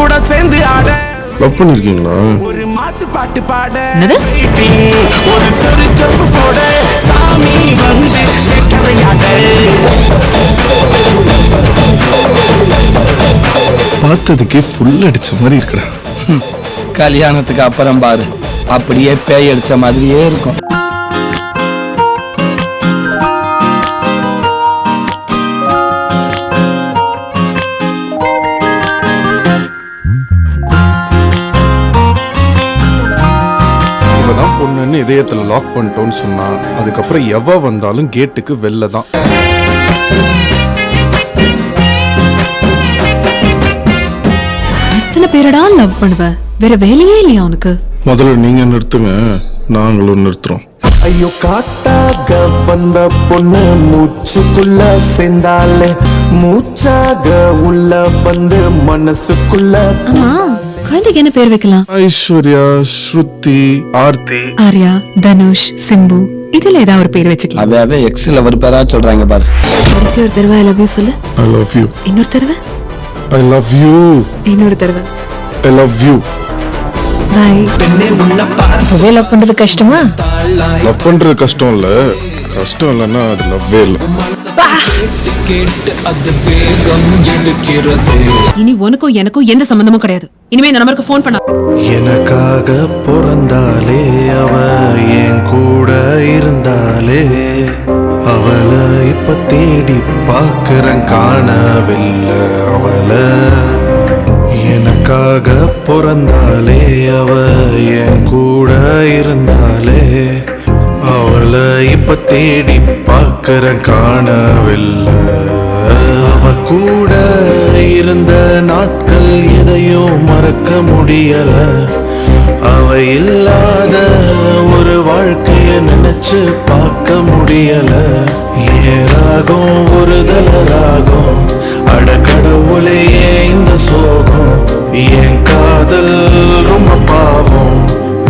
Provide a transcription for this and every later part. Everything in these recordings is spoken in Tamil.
கூட சேர்ந்து ஆட லவ் பண்ணிருக்கீங்களா? ஒரு மாசு பாட்டு பாட என்னது? ஒரு தெருச்சப்பு போட சாமி வந்து கதையாட பார்த்ததுக்கே ஃபுல் அடிச்ச மாதிரி இருக்குடா. கல்யாணத்துக்கு அப்புறம் பாரு, அப்படியே பேய் அடிச்ச மாதிரியே இருக்கும். இவதான் பொண்ணுன்னு இதயத்துல லாக் பண்ணிட்டோன்னு சொன்னா, அதுக்கப்புறம் எவ வந்தாலும் கேட்டுக்கு வெளில தான். எத்தனை பேரடா லவ் பண்ணுவ? வேற வேலையே இல்லையா உனக்கு? முதல்ல நீங்க நிறுத்துங்க, நாங்களும் நிறுத்துறோம். ஐயோ காத்தாக வந்த பொண்ணு மூச்சுக்குள்ள சேர்ந்தாலே மூச்சாக உள்ள வந்து மனசுக்குள்ள. ஆமா, குழந்தைக்கு என்ன பேர் வைக்கலாம்? ஐஸ்வர்யா, ஸ்ருதி, ஆர்த்தி. ஆர்யா, தனுஷ், சிம்பு, இதுல ஏதாவது ஒரு பேர் வச்சுக்கலாம். அவே எக்ஸில் ஒரு பேரா சொல்றாங்க பாரு. கடைசி ஒரு தடவை ஐ லவ் யூ சொல்லு. I love you. இன்னொரு தடவை ஐ லவ் யூ. இன்னொரு தடவை ஐ லவ் யூ. பை. அப்பவே லவ் பண்றது கஷ்டமா? லவ் பண்றது கஷ்டம் இல்ல, கஷ்டம் இல்லைன்னா அது லவ்வே இல்லை. இனி உனக்கும் எனக்கும் எந்த சம்பந்தமும் கிடையாது. இனிமே இந்த நம்பருக்கு ஃபோன் பண்ணா. எனக்காக பிறந்தாலே அவ என் கூட இருந்தாலே அவளை இப்ப தேடி பார்க்கிறேன் காணவில்லை அவளை. எனக்காக பிறந்தாலே அவ என் கூட இருந்தாலே அவளை இப்ப தேடி பார்க்கிறேன் காணவில்லை. அவ கூட இருந்த நாட்கள் எதையும் மறக்க முடியல. அவ இல்லாத ஒரு வாழ்க்கைய நினைச்சு பார்க்க முடியல. ஏராகும் ஒரு தலராகும் அடக்கடவுளையே இந்த சோகம். என் காதல் ரொம்ப பாவம்,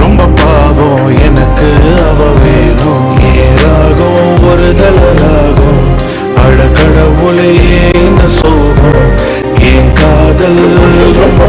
ரொம்ப பாவம், எனக்கு அவ வேணும். ஏராகும் ஒரு தலராகும் அடக்கடவுளையே இந்த சோகம். என் காதல் ரொம்ப